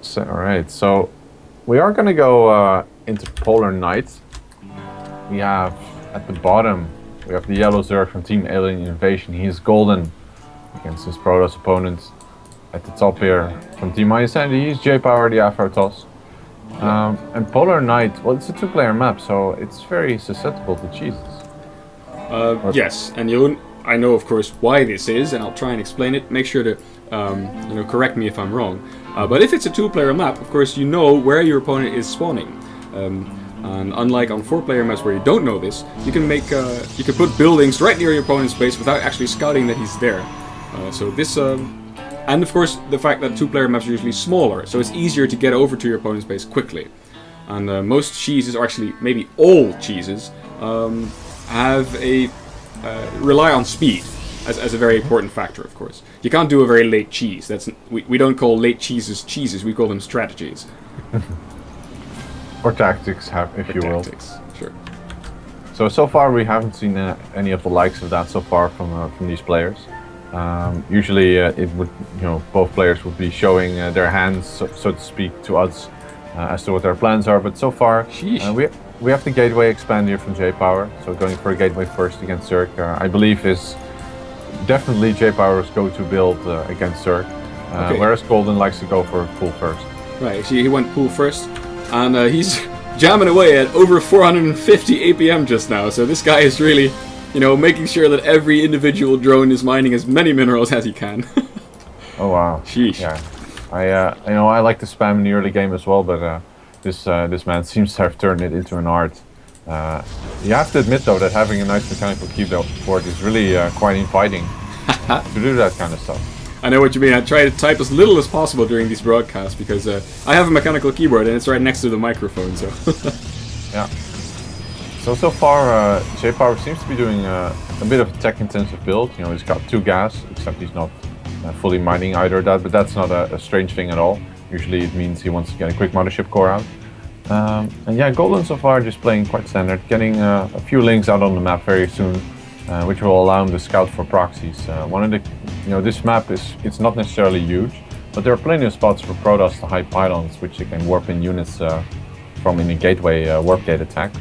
So, all right, so we are going to go into Polar Night. We have at the bottom, we have the yellow Zerg from Team Alien Invasion. He is golden against his Protoss opponent. At the top here from Team mYi, he's JayPower, the Afrotos. And Polar Night, well, it's a two-player map, so it's very susceptible to cheeses. Yes, and I know, of course, why this is, and I'll try and explain it. Make sure to, correct me if I'm wrong. But if it's a two-player map, of course, you know where your opponent is spawning. And unlike on four-player maps where you don't know this, you can you can put buildings right near your opponent's base without actually scouting that he's there. And of course, the fact that two-player maps are usually smaller, so it's easier to get over to your opponent's base quickly. And most cheeses, or actually maybe all cheeses, rely on speed as a very important factor, of course. You can't do a very late cheese. We don't call late cheeses cheeses, we call them strategies. Or tactics, if you will. Tactics, sure. So far we haven't seen any of the likes of that so far from these players. Usually it would, both players would be showing their hands, so to speak, to us as to what their plans are. But so far, we have the gateway expand here from JayPower. So going for a gateway first against Zerg, I believe is definitely JayPower's go-to build against Zerg. Whereas Golden likes to go for pool first. Right, actually he went pool first, and he's jamming away at over 450 APM just now. So this guy is really, making sure that every individual drone is mining as many minerals as he can. Oh wow! Sheesh. Yeah, I like to spam in the early game as well, but this man seems to have turned it into an art. You have to admit though that having a nice mechanical keyboard is really quite inviting to do that kind of stuff. I know what you mean. I try to type as little as possible during these broadcasts because I have a mechanical keyboard and it's right next to the microphone. So. Yeah. So far, JayPower seems to be doing a bit of a tech-intensive build. He's got 2 gas, except he's not fully mining either of that, but that's not a strange thing at all. Usually it means he wants to get a quick mothership core out. And yeah, Golden so far just playing quite standard, getting a few links out on the map very soon, which will allow him to scout for proxies. This map it's not necessarily huge, but there are plenty of spots for Protoss to hide pylons, which you can warp in units from in a gateway warp gate attack.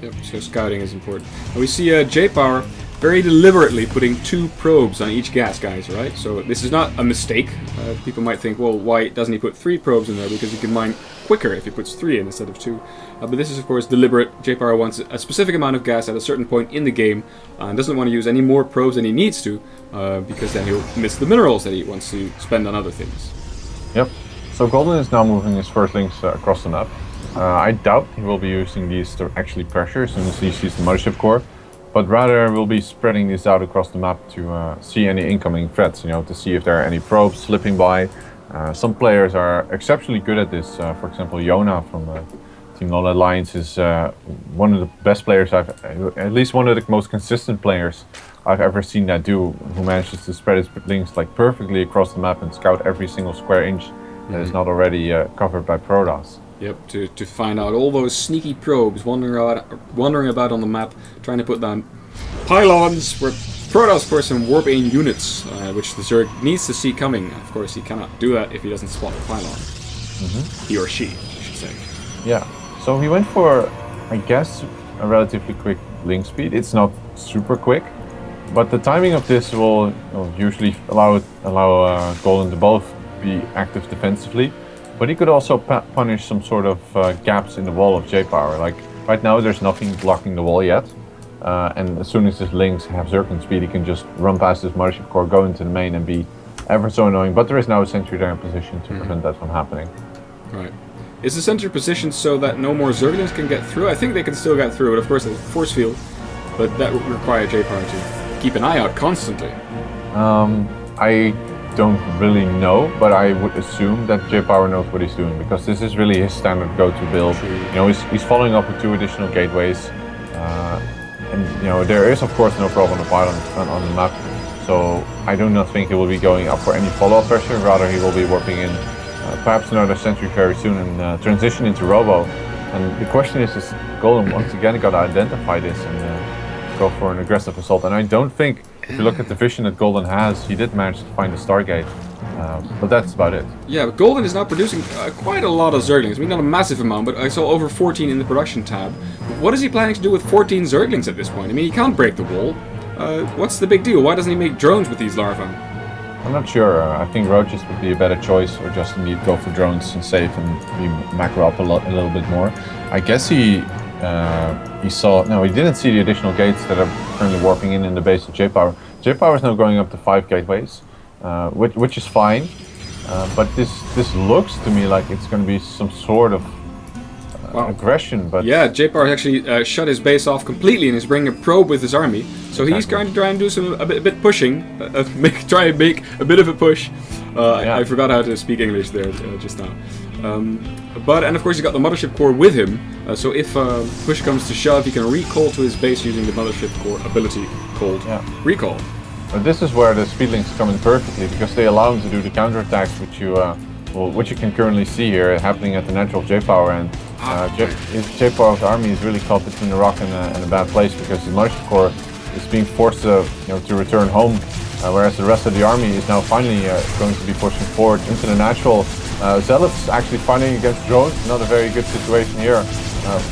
Yep, so scouting is important. And we see JayPower very deliberately putting 2 probes on each gas, guys, right? So this is not a mistake. People might think, well, why doesn't he put 3 probes in there? Because he can mine quicker if he puts 3 in instead of 2. But this is, of course, deliberate. JayPower wants a specific amount of gas at a certain point in the game and doesn't want to use any more probes than he needs to because then he'll miss the minerals that he wants to spend on other things. Yep. So Golden is now moving his first links across the map. I doubt he will be using these to actually pressure as soon as he sees the mothership core, but rather we'll be spreading these out across the map to see any incoming threats, to see if there are any probes slipping by. Some players are exceptionally good at this. For example, Yona from Team Null Alliance is one of the best players at least one of the most consistent players I've ever seen that who manages to spread his links like perfectly across the map and scout every single square inch that is not already covered by Protoss. Yep, to find out all those sneaky probes wandering about on the map, trying to put down pylons where Protoss, of course, can warp in units, which the Zerg needs to see coming. Of course, he cannot do that if he doesn't spot the pylon. He or she, I should say. Yeah, so he went for, I guess, a relatively quick link speed. It's not super quick, but the timing of this will usually allow Golden to both be active defensively. But he could also punish some sort of gaps in the wall of JayPower. Like right now there's nothing blocking the wall yet. And as soon as his links have Zerkin speed, he can just run past his mothership core, go into the main and be ever so annoying. But there is now a sentry there in position to prevent that from happening. Right. Is the sentry positioned so that no more Zerglings can get through? I think they can still get through it, of course, there's a force field. But that would require JayPower to keep an eye out constantly. I don't really know, but I would assume that JayPower knows what he's doing because this is really his standard go-to build. He's following up with 2 additional gateways, and there is of course no problem on the pylon on the map. So I do not think he will be going up for any follow-up pressure. Rather, he will be warping in perhaps another sentry very soon and transition into Robo. And the question is Golden once again got to identify this and go for an aggressive assault. And I don't think, if you look at the vision that Golden has, he did manage to find the Stargate. But that's about it. Yeah, but Golden is now producing quite a lot of Zerglings. I mean, not a massive amount, but I saw over 14 in the production tab. What is he planning to do with 14 Zerglings at this point? I mean, he can't break the wall. What's the big deal? Why doesn't he make drones with these larvae? I'm not sure. I think roaches would be a better choice, or just indeed go for drones and save and be macro up a little bit more. I guess he saw. No, he didn't see the additional gates that are currently warping in the base of JayPower. JayPower is now going up to 5 gateways, which is fine. But this looks to me like it's going to be some sort of aggression. But yeah, JayPower actually shut his base off completely and is bringing a probe with his army. So he's going to try and do a bit pushing, try and make a bit of a push. I forgot how to speak English there just now. And of course he's got the mothership core with him. So if push comes to shove, he can recall to his base using the mothership core ability called recall. But this is where the speedlings come in perfectly, because they allow him to do the counterattacks, which you can currently see here happening at the natural JayPower, and JayPower's army is really caught between a rock and a bad place, because the mothership core is being forced to return home, whereas the rest of the army is now finally going to be pushing forward into the natural. Zealots actually fighting against drones, not a very good situation here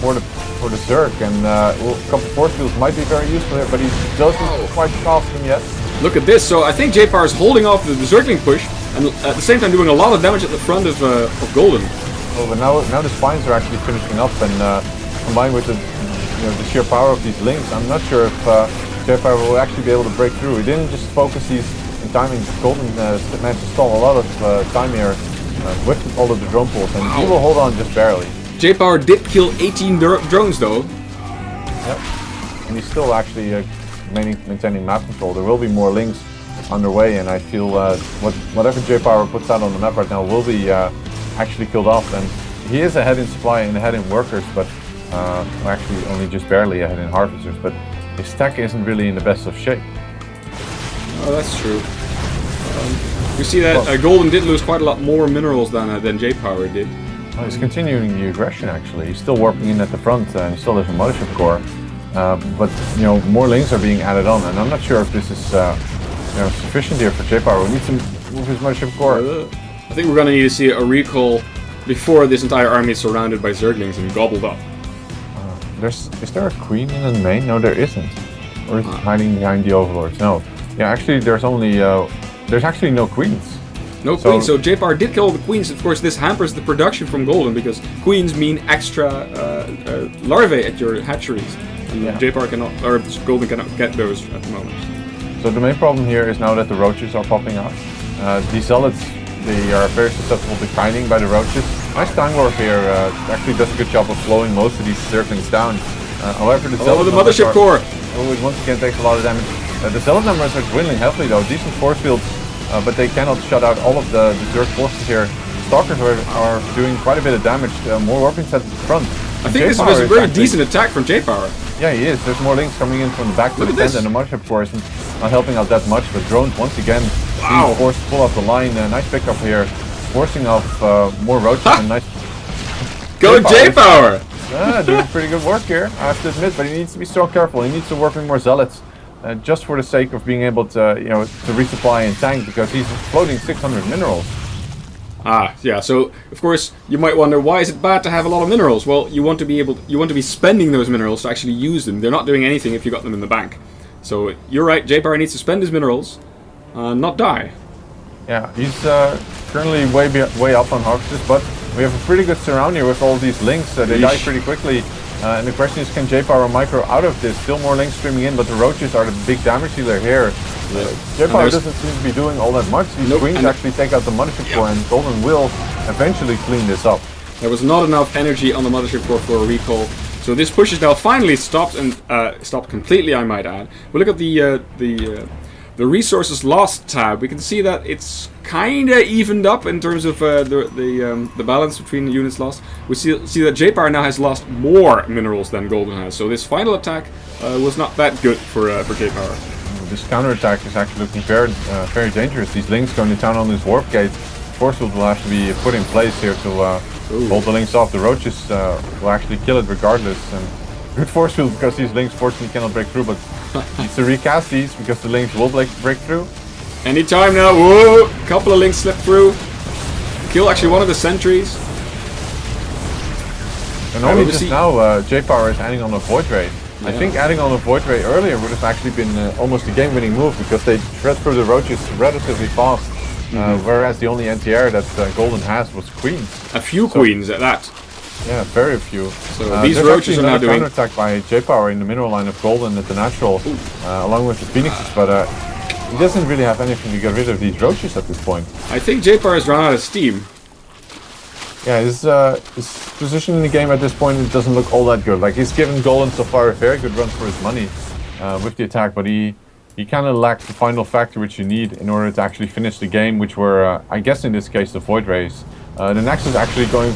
for the Zerg, and a couple of force fields might be very useful here, but he doesn't quite cast them yet. Look at this. So I think JayPower is holding off the Zergling push, and at the same time doing a lot of damage at the front of Golden. Oh, but now the spines are actually finishing up, and combined with the sheer power of these links, I'm not sure if JayPower will actually be able to break through. He didn't just focus these in timing. Golden managed to stall a lot of time here with all of the drone pulls, and he will hold on just barely. JayPower did kill 18 drones though. Yep, and he's still actually maintaining map control. There will be more links underway, and I feel whatever JayPower puts out on the map right now will be actually killed off. And he is ahead in supply and ahead in workers, but actually only just barely ahead in harvesters. But his tech isn't really in the best of shape. Oh, that's true. We see that Golden did lose quite a lot more minerals than JayPower did. Well, he's continuing the aggression actually. He's still warping in at the front, and he still has a mothership core. But more links are being added on, and I'm not sure if this is sufficient here for JayPower. We need to move his mothership core. I think we're going to need to see a recall before this entire army is surrounded by Zerglings and gobbled up. Is there a queen in the main? No, there isn't. Or is it hiding behind the overlords? No. Yeah, actually, there's actually no queens. No queens. So JayPower did kill the queens. Of course, this hampers the production from Golden, because queens mean extra larvae at your hatcheries. And JayPower cannot, or Golden cannot get those at the moment. So the main problem here is now that the roaches are popping out. These zealots, they are very susceptible to kiting by the roaches. Nice time warp here. Actually does a good job of slowing most of these Zerglings down. However, the zealot the mothership core. Once again takes a lot of damage. The zealot numbers are dwindling heavily though. Decent force fields, but they cannot shut out all of the Zerg forces here. Stalkers are doing quite a bit of damage. More warping sets at the front. I think this was a very decent attack from JayPower. Yeah, he is. There's more links coming in from the back to the tent, and the mothership core isn't not helping out that much. But drones once again being forced to pull off the line. Nice pickup here, forcing off more roaches. And nice. Go JayPower! Doing pretty good work here, I have to admit. But he needs to be so careful. He needs to work with more zealots, just for the sake of being able to, to resupply and tank, because he's floating 600 minerals. Yeah. So of course you might wonder, why is it bad to have a lot of minerals? Well, you want to be spending those minerals to actually use them. They're not doing anything if you got them in the bank. So you're right. JayPower needs to spend his minerals, not die. Yeah, he's currently way up on harvesters, but we have a pretty good surround here with all these links. They die pretty quickly. And the question is, can JayPower micro out of this? Still more links streaming in, but the roaches are the big damage dealer here. JayPower doesn't seem to be doing all that much. These queens actually take out the mothership core, and Golden will eventually clean this up. There was not enough energy on the mothership core for a recall. So this push is now finally stopped, and stopped completely, I might add. We look at the resources lost tab. We can see that it's kinda evened up in terms of the balance between the units lost. We see that JayPower now has lost more minerals than Golden has. So this final attack was not that good for JayPower. This counterattack is actually looking very dangerous. These links going to town on this warp gate. Force field will have to be put in place here to hold the links off. The roaches will actually kill it regardless. And good force field, because these links fortunately cannot break through, but needs to recast these because the links will break through. Anytime now. Whoa! Couple of links slip through. Kill actually one of the sentries. And only just now, JayPower is adding on a Void Ray. Yeah. I think adding on a Void Ray earlier would have actually been almost a game-winning move, because they shred through the roaches relatively fast. Whereas the only anti-air that Golden has was queens. A few queens at that. Yeah, very few. So these roaches are now doing counter-attack by JayPower in the mineral line of Golden at the natural, along with the phoenixes, but he doesn't really have anything to get rid of these roaches at this point. I think JayPower has run out of steam. Yeah, his position in the game at this point, it doesn't look all that good. Like, he's given Golden so far a very good run for his money with the attack, but he kind of lacks the final factor which you need in order to actually finish the game, which were, I guess in this case, the Void Rays. The Nexus actually going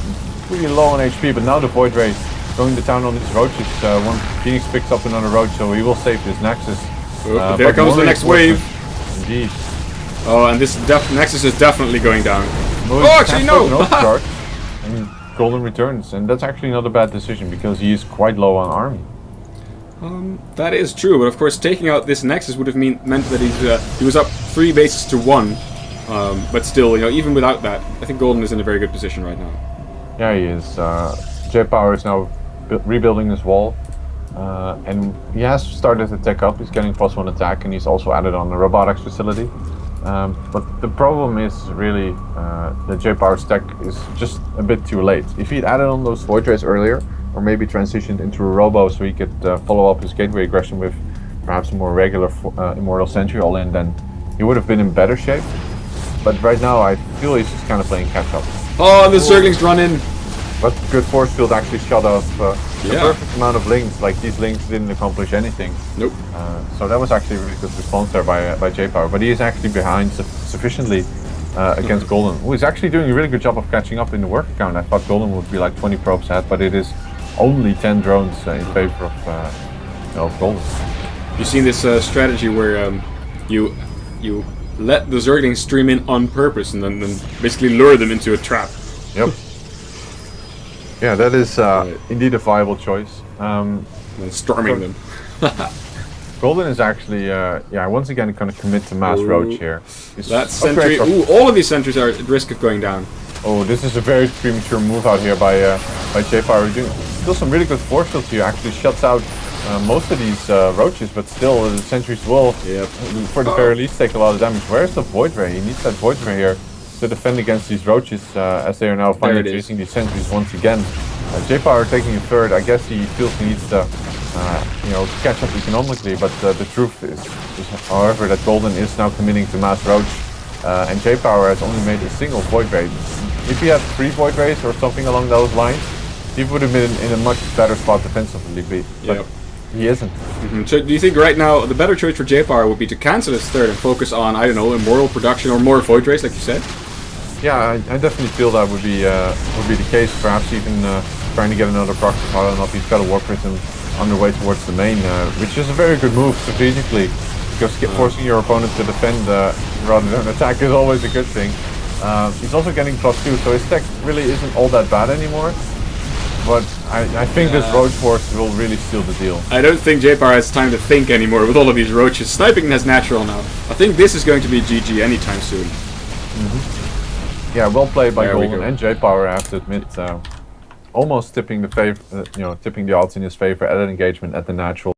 pretty low on HP, but now the Void Rays going to town on these roaches. One Phoenix picks up another roach, so he will save this Nexus. There comes the next wave. Indeed. Oh, and this Nexus is definitely going down. Oh, actually no! And Golden returns, and that's actually not a bad decision, because he is quite low on army. That is true, but of course taking out this Nexus would have meant that he was up 3 bases to 1. But still, even without that, I think Golden is in a very good position right now. Yeah, he is. JayPower is now rebuilding his wall, and he has started to tech up. He's getting +1 attack, and he's also added on the robotics facility. But the problem is really that JayPower's tech is just a bit too late. If he'd added on those Void Rays earlier, or maybe transitioned into a Robo so he could follow up his gateway aggression with perhaps a more regular Immortal Sentry all in, then he would have been in better shape. But right now I feel he's just kind of playing catch up. Oh, the Zerglings run in! But good force field actually shut off the perfect amount of links. Like, these links didn't accomplish anything. Nope. So that was actually a really good response there by JayPower. But he is actually behind sufficiently against Golden, who is actually doing a really good job of catching up in the work count. I thought Golden would be like 20 probes ahead, but it is only 10 drones in favor of Golden. You've seen this strategy where you let the Zerglings stream in on purpose and then basically lure them into a trap. Yep. Yeah, that is indeed a viable choice. And then storming them. Golden is actually, once again going to commit to mass roach here. That sentry, all of these sentries are at risk of going down. Oh, this is a very premature move out here by JayPower. Doing still some really good force fields here. Actually shuts out most of these roaches, but still the sentries will, for the very least, take a lot of damage. Where's the Void Ray? He needs that Void Ray here to defend against these roaches as they are now finally chasing these sentries once again. JayPower taking a third. I guess he feels he needs to, catch up economically. But the truth is, however, that Golden is now committing to mass roach, and JayPower has only made a single Void Ray. If he had 3 Void Rays or something along those lines, he would have been in a much better spot defensively. But he isn't. So do you think right now the better choice for JayPower would be to cancel his third and focus on, I don't know, Immortal production or more Void Rays, like you said? Yeah, I definitely feel that would be the case. Perhaps even trying to get another proxy pilot up. He's got a Warp Prism on the way towards the main, which is a very good move strategically, because forcing your opponent to defend rather than attack is always a good thing. He's also getting +2, so his tech really isn't all that bad anymore. But I think this Roach Force will really seal the deal. I don't think JayPower has time to think anymore with all of these roaches. Sniping has natural now. I think this is going to be GG anytime soon. Yeah, well played by Golden and JayPower, I have to admit. Almost tipping the odds in his favor at an engagement at the natural.